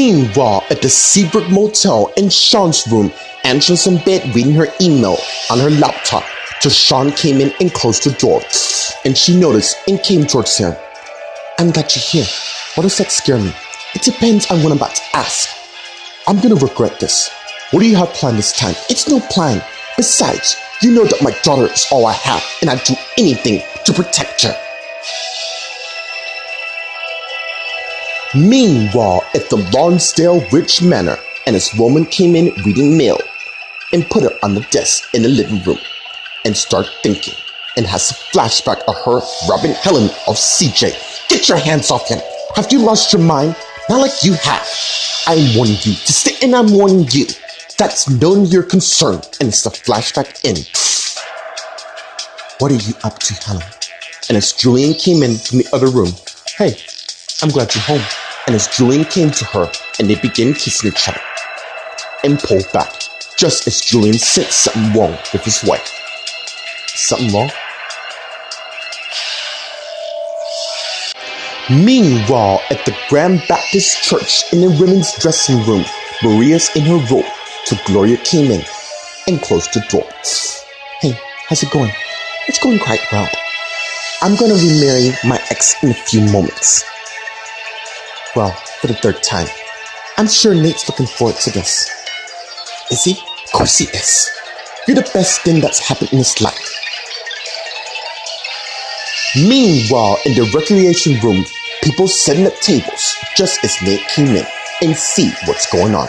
Meanwhile, at the Seabrook Motel in Sean's room, Angela's in bed reading her email on her laptop till Sean came in and closed the door. And she noticed and came towards him. I'm glad you're here. Why does that scare me? It depends on what I'm about to ask. I'm gonna regret this. What do you have planned this time? It's no plan. Besides, you know that my daughter is all I have, and I'd do anything to protect her. Meanwhile, at the Lonsdale Ridge Manor, and as Roman came in reading mail and put it on the desk in the living room and start thinking and has a flashback of her robbing Helen of CJ. Get your hands off him. Have you lost your mind? Not like you have. I'm warning you to stay, and I'm warning you. That's none of your concern, and it's the flashback in. What are you up to, Helen? And as Julian came in from the other room, hey, I'm glad you're home. And as Julian came to her, and they began kissing each other, and pulled back, just as Julian sensed something wrong with his wife. Something wrong? Meanwhile, at the Grand Baptist Church in the women's dressing room, Maria's in her robe till Gloria came in and closed the door. Hey, how's it going? It's going quite well. I'm going to remarry my ex in a few moments. Well, for the third time. I'm sure Nate's looking forward to this. Is he? Of course he is. You're the best thing that's happened in his life. Meanwhile, in the recreation room, people setting up tables just as Nate came in and see what's going on.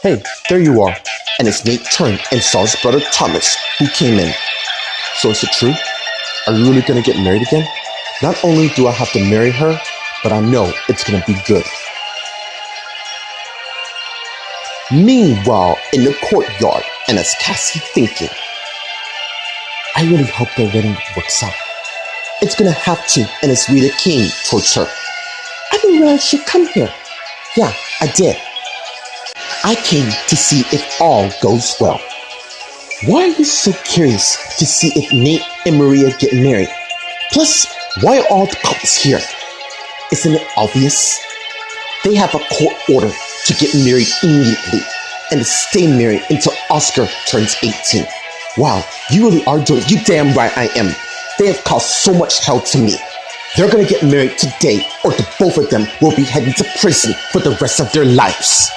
Hey, there you are. And as Nate turned and saw his brother Thomas, who came in. So is it true? Are you really going to get married again? Not only do I have to marry her, but I know it's going to be good. Meanwhile, in the courtyard, and as Cassie thinking, I really hope their wedding works out. It's gonna have to, and as Rita came towards her. I didn't realize you'd come here. Yeah, I did. I came to see if all goes well. Why are you so curious to see if Nate and Maria get married? Plus, why are all the couples here? Isn't it obvious? They have a court order to get married immediately and to stay married until Oscar turns 18. Wow, you really are doing it. You damn right I am. They have caused so much hell to me. They're gonna get married today, or the both of them will be heading to prison for the rest of their lives.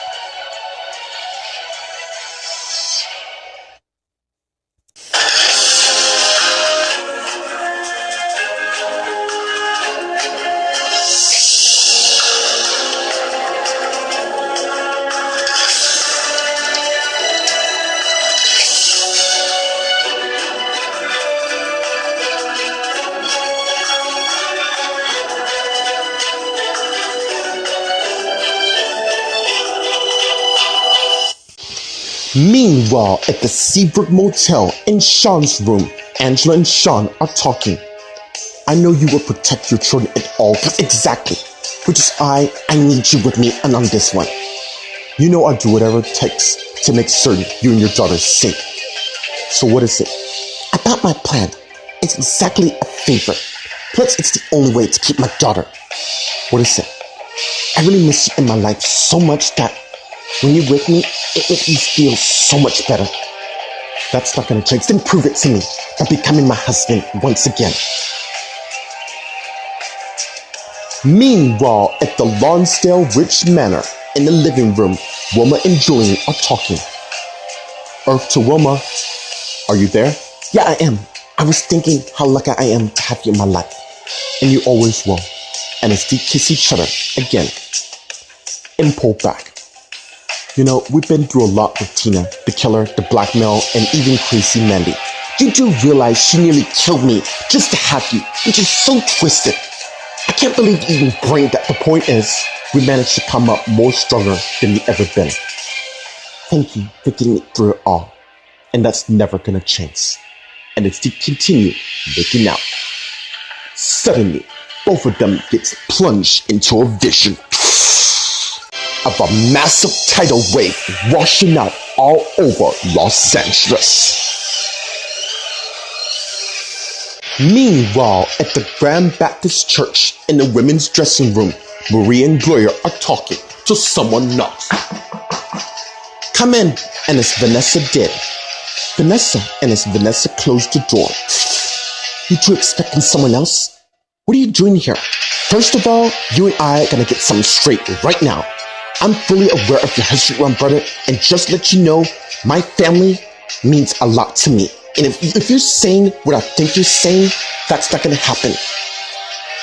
Meanwhile, at the Seabrook Motel in Sean's room, Angela and Sean are talking. I know you will protect your children at all costs. Exactly. Which is I need you with me and on this one. You know I'll do whatever it takes to make certain you and your daughter are safe. So what is it? About my plan. It's exactly a favor. Plus, it's the only way to keep my daughter. What is it? I really miss you in my life so much that when you're with me, it makes me feel so much better. That's not gonna change. Then prove it to me by becoming my husband once again. Meanwhile, at the Lonsdale Ridge Manor, in the living room, Wilma and Julian are talking. Earth to Wilma, are you there? Yeah, I am. I was thinking how lucky I am to have you in my life. And you always will. And as they kiss each other again, and pull back. You know, we've been through a lot with Tina, the killer, the blackmail, and even crazy Mandy. You do realize she nearly killed me just to have you, which is so twisted. I can't believe you even bring that. The point is, we managed to come up more stronger than we've ever been. Thank you for getting it through it all. And that's never gonna change. And as they continue making out, suddenly, both of them gets plunged into a vision of a massive tidal wave washing out all over Los Angeles. Meanwhile, at the Grand Baptist Church in the women's dressing room, Maria and Gloria are talking till someone knocks. Come in, and as Vanessa did. And as Vanessa closed the door. You two expecting someone else? What are you doing here? First of all, you and I are gonna get something straight right now. I'm fully aware of your history, my brother, and just let you know, my family means a lot to me. And if you're saying what I think you're saying, that's not gonna happen.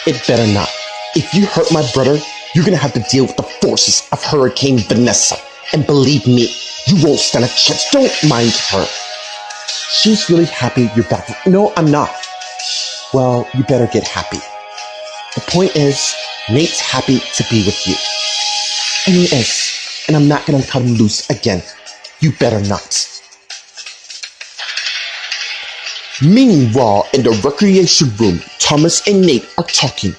It better not. If you hurt my brother, you're gonna have to deal with the forces of Hurricane Vanessa. And believe me, you won't stand a chance. Don't mind her. She's really happy you're back. No, I'm not. Well, you better get happy. The point is, Nate's happy to be with you. And he is. And I'm not gonna cut him loose again. You better not. Meanwhile, in the recreation room, Thomas and Nate are talking.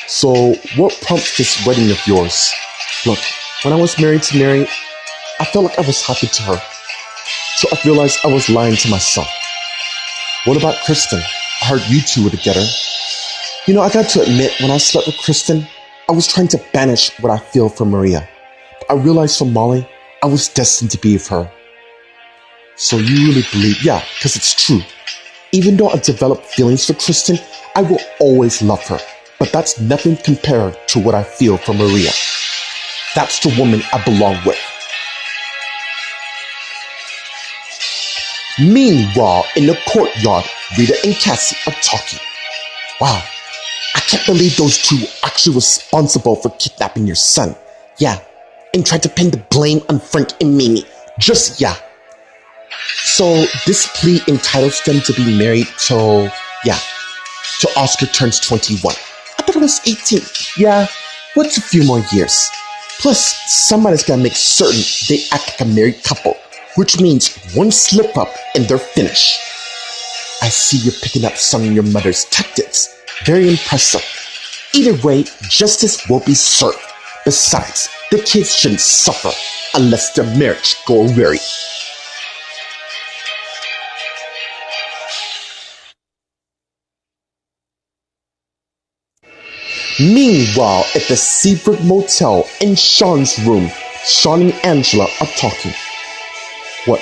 So, what prompts this wedding of yours? Look, when I was married to Mary, I felt like I was happy to her. So I realized I was lying to myself. What about Kristen? I heard you two were together. You know, I got to admit, when I slept with Kristen, I was trying to banish what I feel for Maria. But I realized for Molly, I was destined to be with her. So you really believe? Yeah, because it's true. Even though I developed feelings for Kristen, I will always love her. But that's nothing compared to what I feel for Maria. That's the woman I belong with. Meanwhile, in the courtyard, Rita and Cassie are talking. Wow, I can't believe those two were actually responsible for kidnapping your son. Yeah, and tried to pin the blame on Frank and Mimi. Just yeah. So this plea entitles them to be married till Oscar turns 21. I thought it was 18. Yeah, what's a few more years? Plus, somebody's gotta make certain they act like a married couple, which means one slip up and they're finished. I see you're picking up some of your mother's tactics. Very impressive. Either way, justice will be served. Besides, the kids shouldn't suffer unless their marriage go awry. Meanwhile, at the Seabrook Motel in Sean's room, Sean and Angela are talking. What?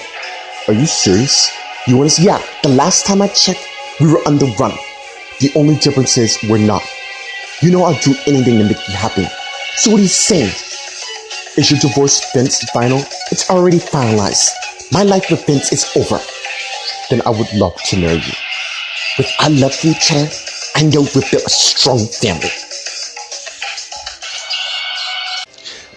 Are you serious? You want to? Yeah, the last time I checked, we were on the run. The only difference is we're not. You know I'll do anything to make you happy. So what are you saying? Is your divorce Vince final? It's already finalized. My life with Vince is over. Then I would love to marry you. With our love for each other, I know we've built a strong family.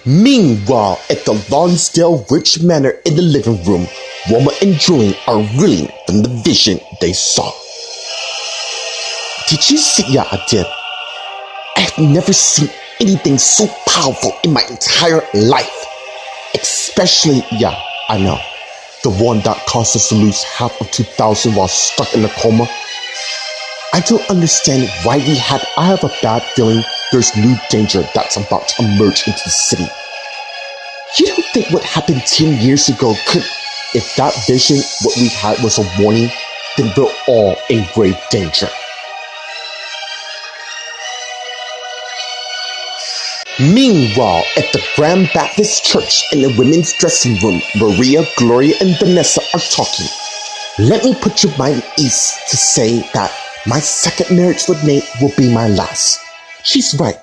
Meanwhile, at the Lonsdale Rich Manor in the living room, Wilma and Julian are reeling from the vision they saw. Did you see? Yeah, I did. I've never seen anything so powerful in my entire life. Especially, yeah, I know. The one that caused us to lose half of 2000 while stuck in a coma. I don't understand why I have a bad feeling there's new danger that's about to emerge into the city. You don't think what happened 10 years ago could, if that vision, what we had was a warning, then we're all in grave danger. Meanwhile, at the Grand Baptist Church in the women's dressing room, Maria, Gloria, and Vanessa are talking. Let me put your mind at ease to say that my second marriage with Nate will be my last. She's right.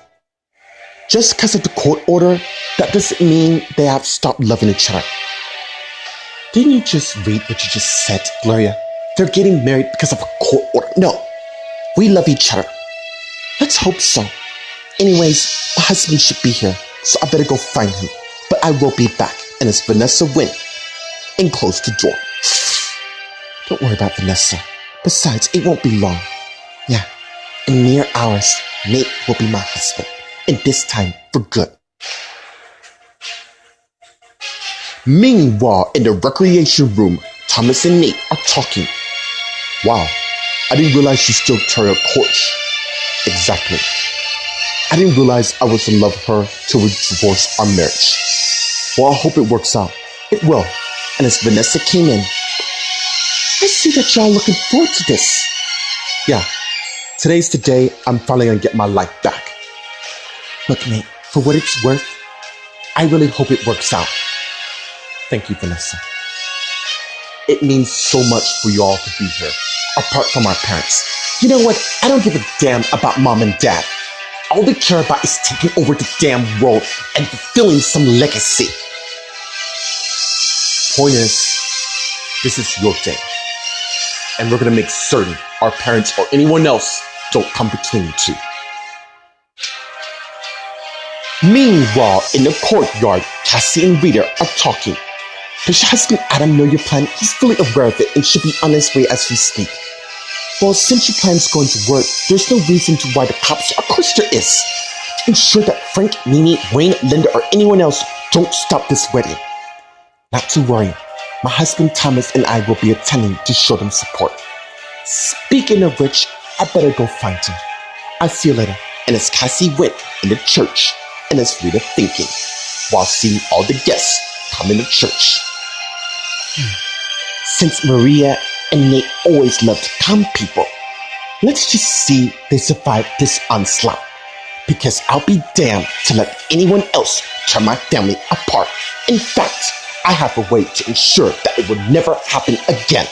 Just because of the court order, that doesn't mean they have stopped loving each other. Didn't you just read what you just said, Gloria? They're getting married because of a court order. No, we love each other. Let's hope so. Anyways, my husband should be here, so I better go find him. But I will be back, and it's Vanessa Wynn. And close the door. Don't worry about Vanessa. Besides, it won't be long. Yeah, in mere hours, Nate will be my husband. And this time, for good. Meanwhile, in the recreation room, Thomas and Nate are talking. Wow, I didn't realize you still carry a coach. Exactly. I didn't realize I was in love with her till we divorced our marriage. Well, I hope it works out. It will. And as Vanessa came in, I see that y'all looking forward to this. Yeah, today's the day I'm finally gonna get my life back. Look, Nate, for what it's worth, I really hope it works out. Thank you, Vanessa. It means so much for you all to be here, apart from our parents. You know what? I don't give a damn about mom and dad. All they care about is taking over the damn world and fulfilling some legacy. Point is, this is your day. And we're gonna make certain our parents or anyone else don't come between you two. Meanwhile, in the courtyard, Cassie and Rita are talking. Does your husband Adam know your plan? He's fully aware of it and should be on his way as we speak. Well, since your plan's going to work, there's no reason to why the cops, of course there is, to ensure that Frank, Mimi, Wayne, Linda, or anyone else don't stop this wedding. Not to worry, my husband Thomas and I will be attending to show them support. Speaking of which, I better go find him. I'll see you later. And as Cassie went in the church, and as Rita thinking, while seeing all the guests come into church. Since Maria and Nate always loved to calm people, let's just see they survive this onslaught. Because I'll be damned to let anyone else tear my family apart. In fact, I have a way to ensure that it will never happen again.